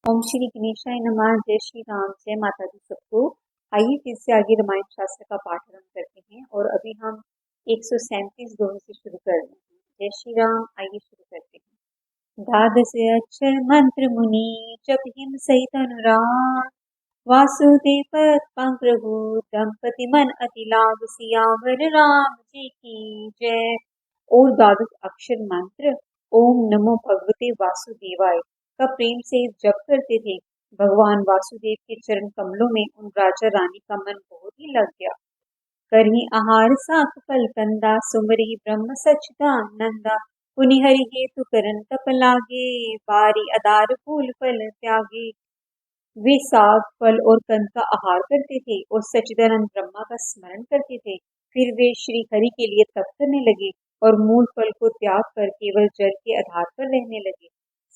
ओम श्री गणेशाय नमः। जय श्री राम, जय माता दी सबको। आइए फिर से आगे रामायण शास्त्र का पाठ आरंभ करते हैं और अभी हम 137 दोहे से शुरू कर रहे हैं। जय श्री राम। आइए शुरू करते हैं। द्वादश अक्षर मंत्र मुनि जप हिम सहित अनुराग, वासुदेव पद पंकु दंपति मन अति लाभ, सियावर राम जी की जय। और द्वादश अक्षर मंत्र ओम नमो भगवते वासुदेवाय का प्रेम से जप करते थे। भगवान वासुदेव के चरण कमलों में उन राजा रानी का मन बहुत ही लग गया। करही आहार साक फल कंदा, सुमरी ब्रह्म सच्चिदानंदा, पुनि हरि हेतु करन तप लागे, बारी अदार फूल फल त्यागे। वे साग फल और कंद का आहार करते थे और सच्चिदानंद ब्रह्मा का स्मरण करते थे। फिर वे श्री हरि के लिए तप करने लगे और मूल फल को त्याग कर केवल जल के आधार पर रहने लगे।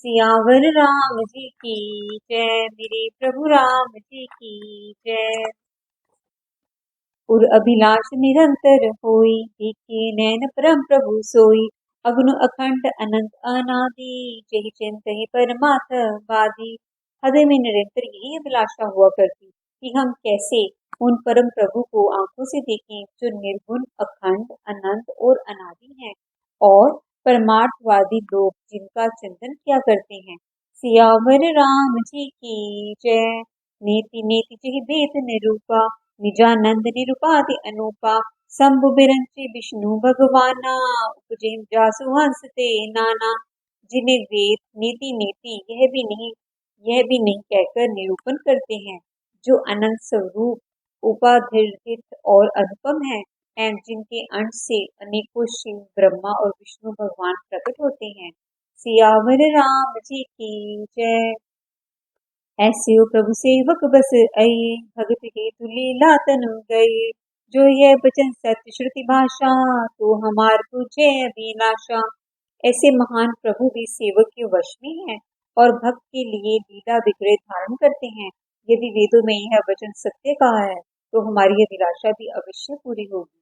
सियावर राम जी की जय। मेरे प्रभु राम जी की जय। और अभिलाष निरंतर होई, देखे नैन परम प्रभु सोई, अग्नु अखंड अनंत अनादि, जहि चिंतहि परमात्मवादी। हृदय में निरंतर यही अभिलाषा हुआ करती कि हम कैसे उन परम प्रभु को आंखों से देखें जो निर्गुण, अखंड, अनंत और अनादि हैं, और परमार्थवादी लोग जिनका चिंतन किया करते हैं। सियावर राम जी की जय। नेति नेति जहि भेद निरूपा, निजानंद निरुपाधि अनूपा, शंभु बिरंची विष्णु भगवाना, उपजे जासु हंस ते नाना। जिन्हें वेद नीति नीति यह भी नहीं कहकर निरूपण करते हैं, जो अनंत स्वरूप, उपाधिरित और अनुपम है, एवं जिनके अंश से अनेकों शिव, ब्रह्मा और विष्णु भगवान प्रकट होते हैं। सियावर राम जी की जय। ऐसे ओ प्रभु सेवक बस आए, भगत हेतु लीला तनु गए, जो यह वचन सत्य श्रुति भाषा, तो हमार पूछे अभिलाषा। ऐसे महान प्रभु भी सेवक के वश में हैं और भक्त के लिए लीला विग्रह धारण करते हैं। यदि वेदों में यह वचन सत्य कहा है तो हमारी अभिलाषा भी अवश्य पूरी होगी।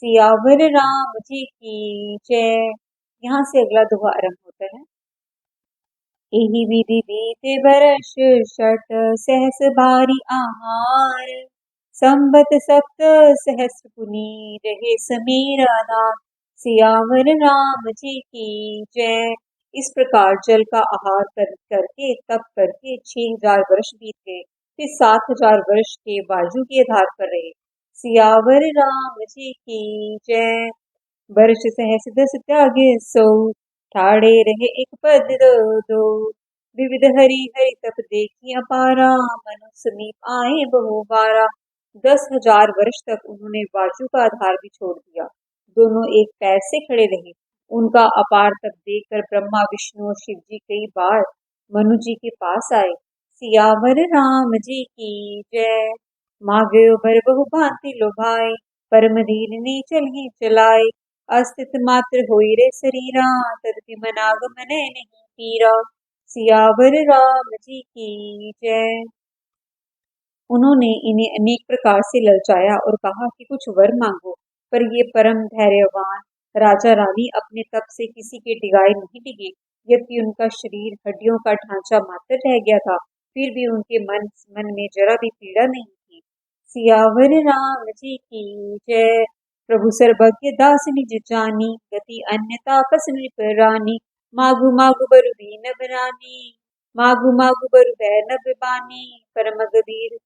सियावर राम जी की जय। यहाँ से अगला दोहा आरंभ होता है। एहि विधि बीते बरस षट, सहस भारी आहार, संबत सप्त सहस्र पुनि रहे समीरा नाथ। सियावर राम जी की जय। इस प्रकार जल का आहार करके तप करके 6000 वर्ष बीत गए। फिर 7000 वर्ष के बाजू के आधार पर रहे। सियावर राम जी की जय। वर्ष सहस दस त्यागे सो, ठाड़े रहे एक पद दो दो, विविध हरि हरि तप देखी अपारा, मनु समीप आए बहु बारा। 10,000 वर्ष तक उन्होंने बाजू का आधार भी छोड़ दिया, दोनों एक पैर से खड़े रहे। उनका अपार तप देखकर ब्रह्मा, विष्णु और शिव जी कई बार मनु जी के पास आए। सियावर राम जी की जय। मांगयो भर बहु भांति लोभाए, परम धीर ने चलहि चलाए, अस्तित्व मात्र होई रे शरीरा, तदपि मनागमन नहीं पीरा। सियावर राम जी की जय। उन्होंने इन्हें अनेक प्रकार से ललचाया और कहा कि कुछ वर मांगो, पर ये परम धैर्यवान राजा रानी अपने तप से किसी के डिगाए नहीं डिगे। यद्यपि उनका शरीर हड्डियों का ढांचा मात्र रह गया था, फिर भी उनके मन में जरा भी पीड़ा नहीं थी। सियावर राम जी की जय। प्रभु सर्वज्ञ दास निज जानी, गति अन्यता पस नृप रानी, मागु मागु बरु दीन बनानी, मागु मागु बरु बैनब बानी, परम गबीर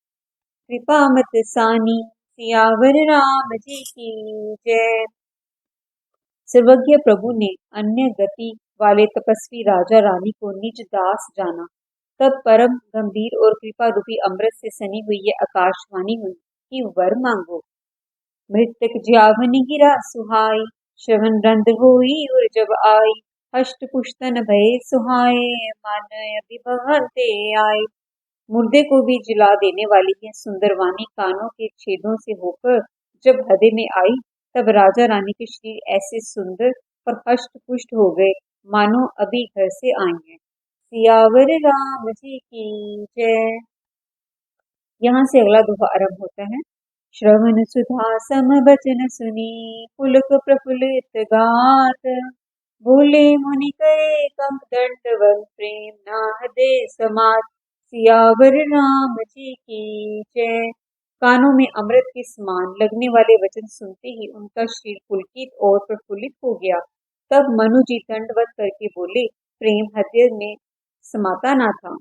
कृपा मत सानी। सियावर राम जी की जय। सर्वज्ञ प्रभु ने अन्य गति वाले तपस्वी राजा रानी को निज दास जाना। तब परम गंभीर और कृपा रूपी अमृत से सनी हुई ये आकाशवाणी हुई कि वर मांगो। मृतक ज्यावनि गिरा सुहाई, श्रवण रंध होई और जब आई, हष्ट पुष्टन भय सुहाए, मानय विभवते आए। मुर्दे को भी जिला देने वाली यह सुंदर वाणी कानों के छेदों से होकर जब हृदय में आई, तब राजा रानी के शरीर ऐसे सुंदर और हष्ट पुष्ट हो गए मानो अभी घर से आए हैं। सियावर राम जी की जय। यहाँ से अगला दोहा आरंभ होता है। श्रवण सुधा सम बचन सुनी, पुलक प्रफुल्लित गात, बोले मुनि कहे कंक दंडवन, प्रेम नाहदे समात। सियावर रामजी की जय। कानों में अमृत के समान लगने वाले वचन सुनते ही उनका शरीर पुलकित और प्रफुल्लित हो गया। तब मनु जी दंडवत करके बोले, प्रेम हृदय में समाता ना था।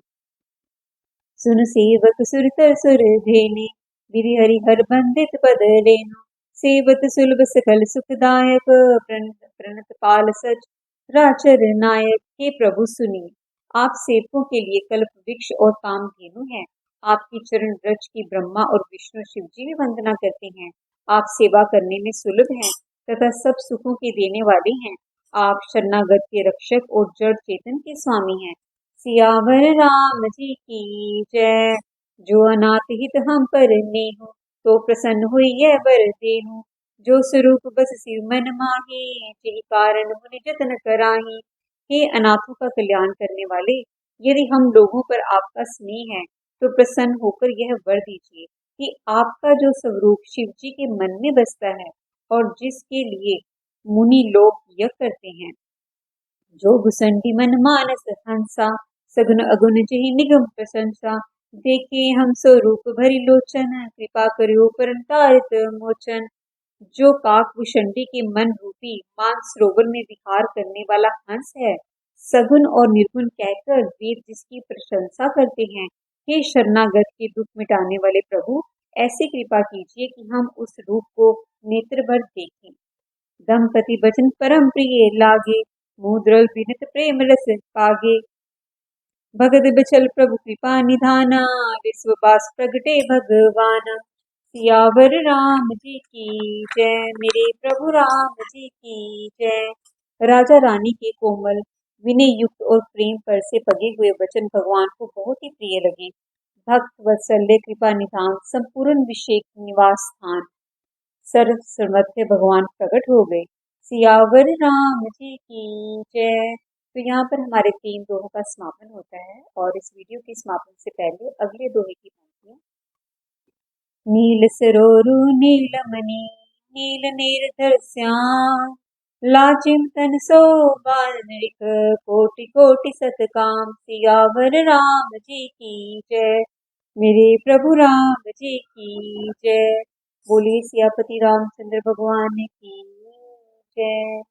सुन सेवक सुरतर सुर धेने, विधि हरि हर बंदित पद लेना। सेवत सुलभ सकल सुखदायक, प्रणत पाल सच राचर नायक। हे प्रभु सुनिए, आप सेवकों के लिए कल्प वृक्ष और कामधेनु हैं। आपकी चरण रज की ब्रह्मा और विष्णु शिव जी भी वंदना करते हैं। आप सेवा करने में सुलभ हैं तथा सब सुखों के देने वाले हैं। आप शरणागत के रक्षक और जड़ चेतन के स्वामी हैं। सियावर रामजी की जय। जो अनाथ हित हम पर नेहु, तो प्रसन्न हुई यह वर देहु। जो स्वरूप बस सिर मन माही, जेहि कारण मुनि जतन कराही। हे अनाथों का कल्याण करने वाले, यदि हम लोगों पर आपका स्नेह है तो प्रसन्न होकर यह वर दीजिए कि आपका जो स्वरूप शिव जी के मन में बसता है और जिसके लिए मुनि लोग यज्ञ करते हैं। जो घुसंडी मन मानस हंसा, सगुन अगुन जेहि निगम प्रशंसा। देखे हम स्वरूप भरि लोचन, कृपा करियो परंतारित मोचन। जो काक भुषंडी के मन रूपी मान सरोवर में विहार करने वाला हंस है, सगुन और निर्गुण कहकर वेद जिसकी प्रशंसा करते हैं। हे शरणागत के दुख मिटाने वाले प्रभु, ऐसी कृपा कीजिए कि हम उस रूप को नेत्र भर देखें। दंपति बचन परम प्रिय लागे, मुद्रल बिनित प्रेम रस पागे। भगत बिचल प्रभु कृपा निधाना, विश्ववास प्रगटे भगवाना। सियावर राम जी की जय। मेरे प्रभु राम जी की जय। राजा रानी के कोमल विनय युक्त और प्रेम पर से पगे हुए वचन भगवान को बहुत ही प्रिय लगे। भक्त वत्सल्य कृपा निधान संपूर्ण विषेक निवास स्थान सर्व सर्वत्र भगवान प्रकट हो गए। सियावर राम जी की जय। तो यहाँ पर हमारे 3 दोहों का समापन होता है और इस वीडियो के समापन से पहले अगले दोहे की पंक्तियां। नील सरोरु नीलमणि, नील निर्धर श्याम। लाजिम तन सोबानरिक, कोटि कोटि सतकाम। सियावर राम जी की जय। मेरे प्रभु राम जी की जय। बोलिए सियापति रामचंद्र भगवान की जय।